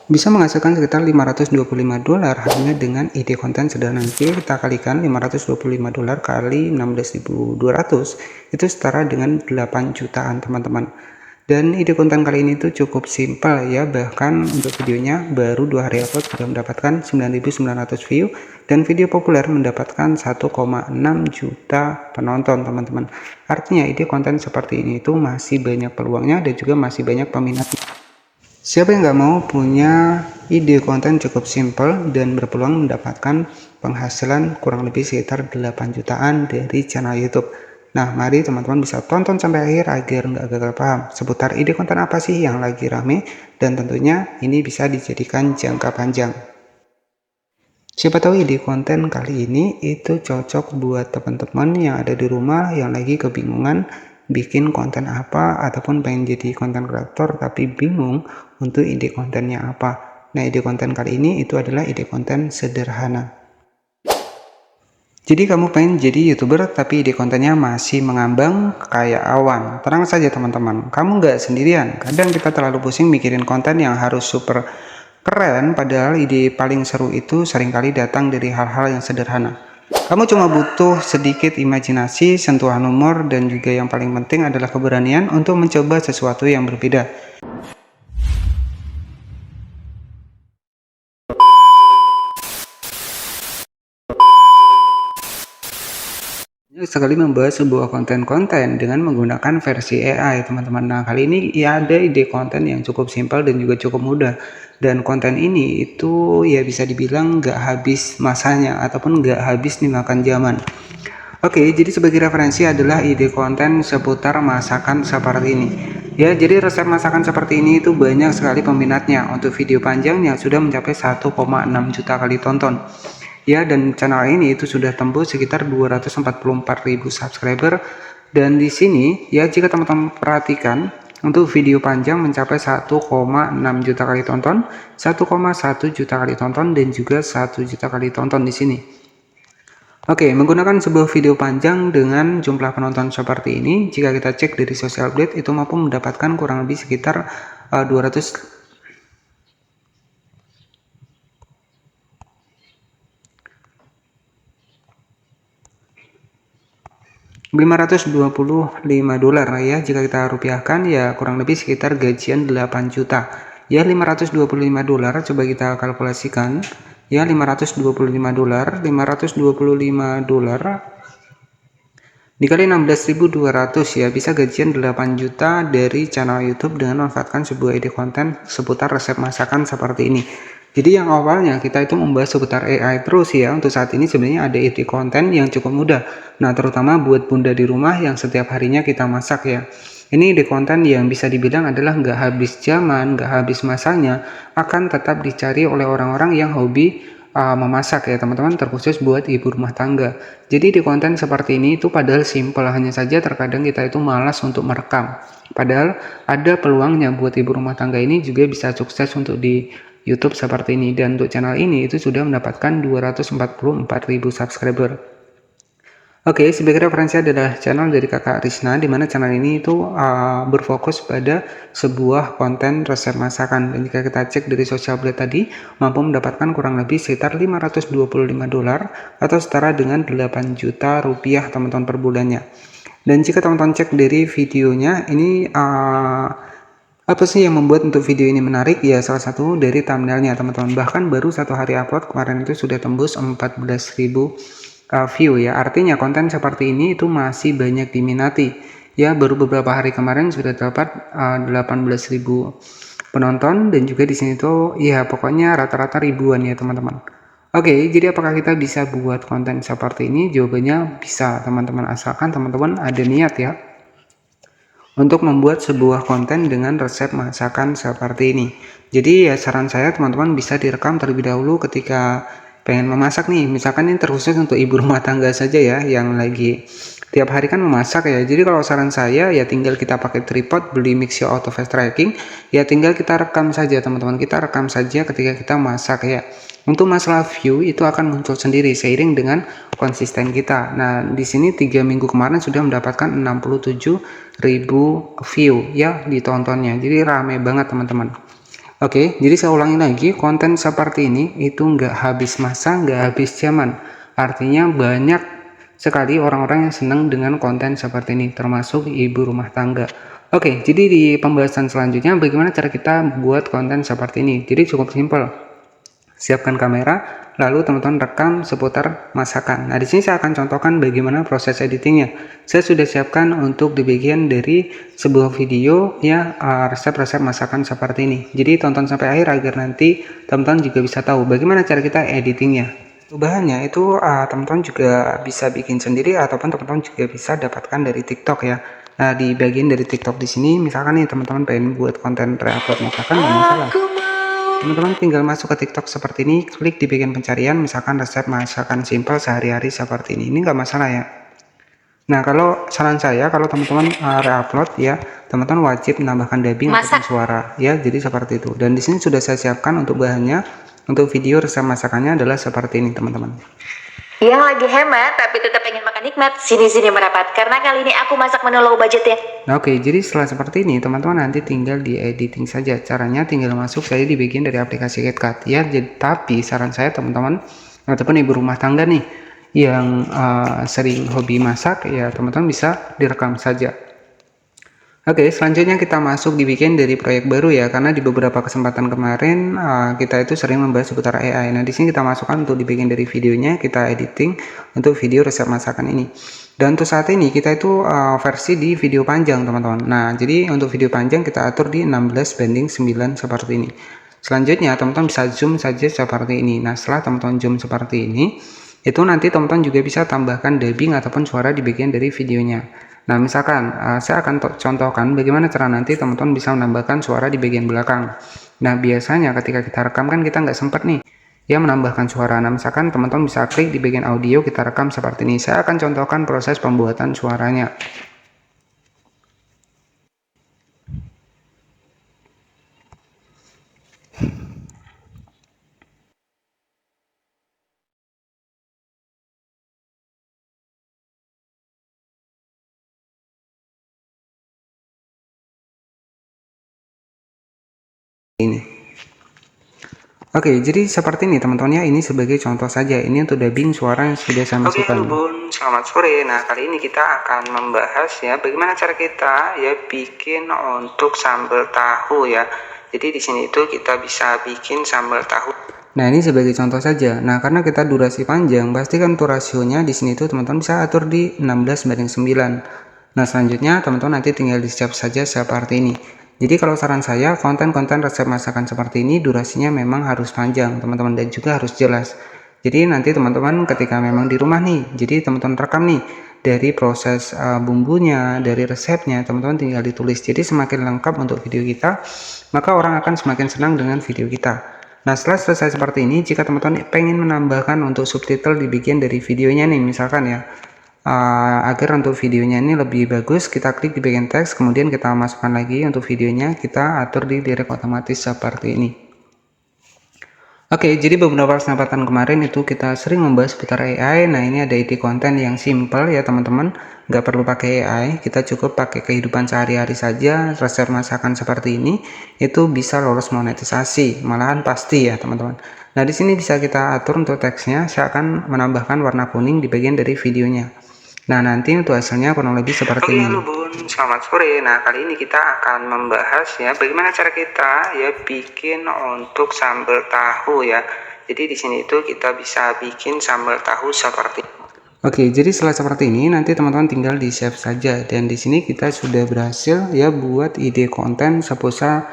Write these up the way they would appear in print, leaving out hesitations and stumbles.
bisa menghasilkan sekitar $525 hanya dengan ide konten sederhana. Jadi kita kalikan $525 kali 16.200 itu setara dengan 8 jutaan teman-teman. Dan ide konten kali ini tuh cukup simpel ya, bahkan untuk videonya baru 2 hari upload sudah mendapatkan 9.900 view dan video populer mendapatkan 1,6 juta penonton teman-teman. Artinya ide konten seperti ini itu masih banyak peluangnya dan juga masih banyak peminatnya. Siapa yang nggak mau punya ide konten cukup simpel dan berpeluang mendapatkan penghasilan kurang lebih sekitar 8 jutaan dari channel YouTube. Nah, mari teman-teman bisa tonton sampai akhir agar nggak gagal paham seputar ide konten apa sih yang lagi rame, dan tentunya ini bisa dijadikan jangka panjang. Siapa tahu ide konten kali ini itu cocok buat teman-teman yang ada di rumah yang lagi kebingungan bikin konten apa ataupun pengen jadi konten kreator tapi bingung untuk ide kontennya apa. Nah, ide konten kali ini itu adalah ide konten sederhana. Jadi kamu pengen jadi YouTuber tapi ide kontennya masih mengambang kayak awan. Tenang saja teman-teman, kamu nggak sendirian. Kadang kita terlalu pusing mikirin konten yang harus super keren, padahal ide paling seru itu seringkali datang dari hal-hal yang sederhana. Kamu cuma butuh sedikit imajinasi, sentuhan humor, dan juga yang paling penting adalah keberanian untuk mencoba sesuatu yang berbeda. Sekali membahas sebuah konten-konten dengan menggunakan versi AI teman-teman. Nah, kali ini ya ada ide konten yang cukup simpel dan juga cukup mudah, dan konten ini itu ya bisa dibilang nggak habis masanya ataupun nggak habis dimakan zaman. Oke, jadi sebagai referensi adalah ide konten seputar masakan seperti ini. Ya, jadi resep masakan seperti ini itu banyak sekali peminatnya. Untuk video panjang yang sudah mencapai 1,6 juta kali tonton. Ya, dan channel ini itu sudah tembus sekitar 244.000 subscriber. Dan di sini ya, jika teman-teman perhatikan, untuk video panjang mencapai 1,6 juta kali tonton, 1,1 juta kali tonton, dan juga 1 juta kali tonton di sini. Oke, menggunakan sebuah video panjang dengan jumlah penonton seperti ini, jika kita cek dari social blade itu mampu mendapatkan kurang lebih sekitar 525 dolar ya, jika kita rupiahkan ya kurang lebih sekitar gajian 8 juta ya. 525 dolar coba kita kalkulasikan ya, 525 dolar dikali 16.200 ya, bisa gajian 8 juta dari channel YouTube dengan memanfaatkan sebuah ide konten seputar resep masakan seperti ini. Jadi yang awalnya kita itu membahas seputar AI terus ya, untuk saat ini sebenarnya ada ide konten yang cukup mudah. Nah, terutama buat bunda di rumah yang setiap harinya kita masak ya. Ini ide konten yang bisa dibilang adalah nggak habis zaman, nggak habis masanya, akan tetap dicari oleh orang-orang yang hobi memasak ya teman-teman, terkhusus buat ibu rumah tangga. Jadi di konten seperti ini itu padahal simple, hanya saja terkadang kita itu malas untuk merekam. Padahal ada peluangnya buat ibu rumah tangga ini juga bisa sukses untuk di YouTube seperti ini. Dan untuk channel ini itu sudah mendapatkan 244.000 subscriber. Oke, sebagai referensi adalah channel dari kakak Risna, di mana channel ini itu berfokus pada sebuah konten resep masakan. Dan jika kita cek dari social blade tadi, mampu mendapatkan kurang lebih sekitar 525 dolar atau setara dengan 8 juta rupiah teman-teman per bulannya. Dan jika teman-teman cek dari videonya, ini apa sih yang membuat untuk video ini menarik? Ya, salah satu dari thumbnailnya teman-teman. Bahkan baru 1 hari upload kemarin itu sudah tembus 14.000 view ya. Artinya konten seperti ini itu masih banyak diminati ya. Baru beberapa hari kemarin sudah dapat 18.000 penonton, dan juga di sini tuh ya pokoknya rata-rata ribuan ya teman-teman. Oke, jadi apakah kita bisa buat konten seperti ini? Jawabannya bisa teman-teman, asalkan teman-teman ada niat ya untuk membuat sebuah konten dengan resep masakan seperti ini. Jadi ya saran saya teman-teman bisa direkam terlebih dahulu ketika pengen memasak nih, misalkan ini terkhusus untuk ibu rumah tangga saja ya, yang lagi tiap hari kan memasak ya. Jadi kalau saran saya ya tinggal kita pakai tripod, beli Mixio Auto Fast Tracking ya, tinggal kita rekam saja teman-teman, kita rekam saja ketika kita masak ya. Untuk masalah view itu akan muncul sendiri seiring dengan konsisten kita. Nah, di sini 3 minggu kemarin sudah mendapatkan 67.000 view ya ditontonnya. Jadi rame banget teman-teman. Oke, jadi saya ulangi lagi, konten seperti ini itu nggak habis masa, nggak habis zaman. Artinya banyak sekali orang-orang yang senang dengan konten seperti ini, termasuk ibu rumah tangga. Oke, jadi di pembahasan selanjutnya bagaimana cara kita buat konten seperti ini. Jadi cukup simpel. Siapkan kamera, lalu teman-teman rekam seputar masakan. Nah, di sini saya akan contohkan bagaimana proses editingnya. Saya sudah siapkan untuk di bagian dari sebuah video ya, resep-resep masakan seperti ini. Jadi tonton sampai akhir agar nanti teman-teman juga bisa tahu bagaimana cara kita editingnya. Bahannya itu teman-teman juga bisa bikin sendiri ataupun teman-teman juga bisa dapatkan dari TikTok ya. Nah, di bagian dari TikTok di sini misalkan nih teman-teman pengen buat konten re-upload masakan, nggak masalah. Teman-teman tinggal masuk ke TikTok seperti ini, klik di bagian pencarian, misalkan resep masakan simpel sehari-hari seperti ini nggak masalah ya. Nah, kalau saran saya, kalau teman-teman re-upload ya, teman-teman wajib menambahkan dubbing ataupun suara ya, jadi seperti itu. Dan di sini sudah saya siapkan untuk bahannya, untuk video resep masakannya adalah seperti ini teman-teman. Yang lagi hemat tapi tetap ingin makan nikmat, sini-sini merapat karena kali ini aku masak menu low budget ya. Nah, oke, jadi setelah seperti ini teman-teman nanti tinggal di editing saja. Caranya tinggal masuk saja di bagian dari aplikasi CapCut ya. Jadi, tapi saran saya teman-teman ataupun ibu rumah tangga nih yang sering hobi masak ya, teman-teman bisa direkam saja. Oke, selanjutnya kita masuk di bagian dari proyek baru ya, karena di beberapa kesempatan kemarin kita itu sering membahas seputar AI. Nah, di sini kita masukkan untuk di bagian dari videonya, kita editing untuk video resep masakan ini. Dan untuk saat ini kita itu versi di video panjang, teman-teman. Nah, jadi untuk video panjang kita atur di 16:9 seperti ini. Selanjutnya, teman-teman bisa zoom saja seperti ini. Nah, setelah teman-teman zoom seperti ini, itu nanti teman-teman juga bisa tambahkan dubbing ataupun suara di bagian dari videonya. Nah, misalkan saya akan contohkan bagaimana cara nanti teman-teman bisa menambahkan suara di bagian belakang. Nah, biasanya ketika kita rekam kan kita nggak sempat nih ya menambahkan suara. Nah, misalkan teman-teman bisa klik di bagian audio, kita rekam seperti ini. Saya akan contohkan proses pembuatan suaranya. Ini. Oke, jadi seperti ini teman-teman ya, ini sebagai contoh saja. Ini untuk dubbing suara yang sudah saya masukkan. Oke, Bun, selamat sore. Nah, kali ini kita akan membahas ya bagaimana cara kita ya bikin untuk sambal tahu ya. Jadi di sini itu kita bisa bikin sambal tahu. Nah, ini sebagai contoh saja. Nah, karena kita durasi panjang, pasti kan untuk rasionya di sini itu teman-teman bisa atur di 16:9. Nah, selanjutnya teman-teman nanti tinggal di-save saja seperti ini. Jadi kalau saran saya, konten-konten resep masakan seperti ini durasinya memang harus panjang, teman-teman, dan juga harus jelas. Jadi nanti teman-teman ketika memang di rumah nih, jadi teman-teman rekam nih dari proses bumbunya, dari resepnya, teman-teman tinggal ditulis. Jadi semakin lengkap untuk video kita, maka orang akan semakin senang dengan video kita. Nah, setelah selesai seperti ini, jika teman-teman pengen menambahkan untuk subtitle di bagian dari videonya nih, misalkan ya, agar untuk videonya ini lebih bagus, kita klik di bagian teks, kemudian kita masukkan lagi untuk videonya, kita atur di direct otomatis seperti ini. Oke, jadi beberapa kesempatan kemarin itu kita sering membahas seputar AI. Nah, ini ada ide konten yang simple ya teman-teman, nggak perlu pakai AI, kita cukup pakai kehidupan sehari-hari saja. Resep masakan seperti ini itu bisa lolos monetisasi, malahan pasti ya teman-teman. Nah, di sini bisa kita atur untuk teksnya. Saya akan menambahkan warna kuning di bagian dari videonya. Nah, nanti untuk hasilnya kurang lebih seperti ini. Halo Bun, selamat sore. Nah, kali ini kita akan membahas ya bagaimana cara kita ya bikin untuk sambal tahu ya. Jadi di sini itu kita bisa bikin sambal tahu seperti ini. Oke, jadi setelah seperti ini nanti teman-teman tinggal di save saja, dan di sini kita sudah berhasil ya buat ide konten seputar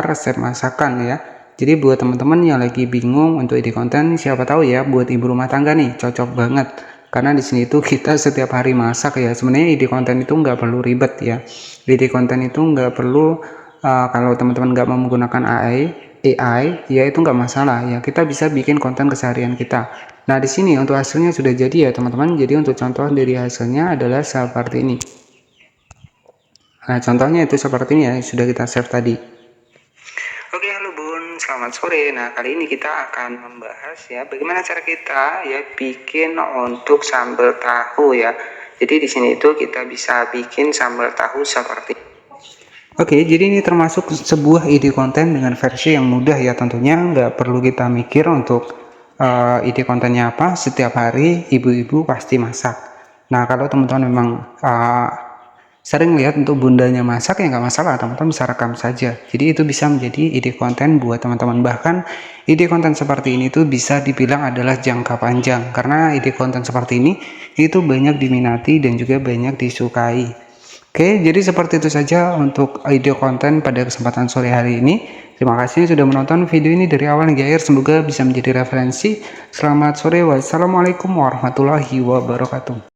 resep masakan ya. Jadi buat teman-teman yang lagi bingung untuk ide konten, siapa tahu ya buat ibu rumah tangga nih cocok banget. Karena di sini itu kita setiap hari masak ya. Sebenarnya ide konten itu nggak perlu ribet ya. Ide konten itu nggak perlu kalau teman-teman nggak mau menggunakan AI ya itu nggak masalah ya. Kita bisa bikin konten keseharian kita. Nah, di sini untuk hasilnya sudah jadi ya teman-teman. Jadi untuk contoh dari hasilnya adalah seperti ini. Nah, contohnya itu seperti ini ya, sudah kita save tadi. Oke, halo Bun, selamat sore. Nah, kali ini kita akan membahas ya bagaimana cara kita ya bikin untuk sambal tahu ya. Jadi di sini itu kita bisa bikin sambal tahu seperti. Oke, jadi ini termasuk sebuah ide konten dengan versi yang mudah ya, tentunya nggak perlu kita mikir untuk ide kontennya apa. Setiap hari ibu-ibu pasti masak. Nah, kalau teman-teman memang sering lihat untuk bundanya masak, ya nggak masalah, teman-teman bisa rekam saja. Jadi itu bisa menjadi ide konten buat teman-teman. Bahkan ide konten seperti ini tuh bisa dibilang adalah jangka panjang, karena ide konten seperti ini itu banyak diminati dan juga banyak disukai. Oke, jadi seperti itu saja untuk ide konten pada kesempatan sore hari ini. Terima kasih sudah menonton video ini dari awal hingga akhir. Semoga bisa menjadi referensi. Selamat sore. Wassalamualaikum warahmatullahi wabarakatuh.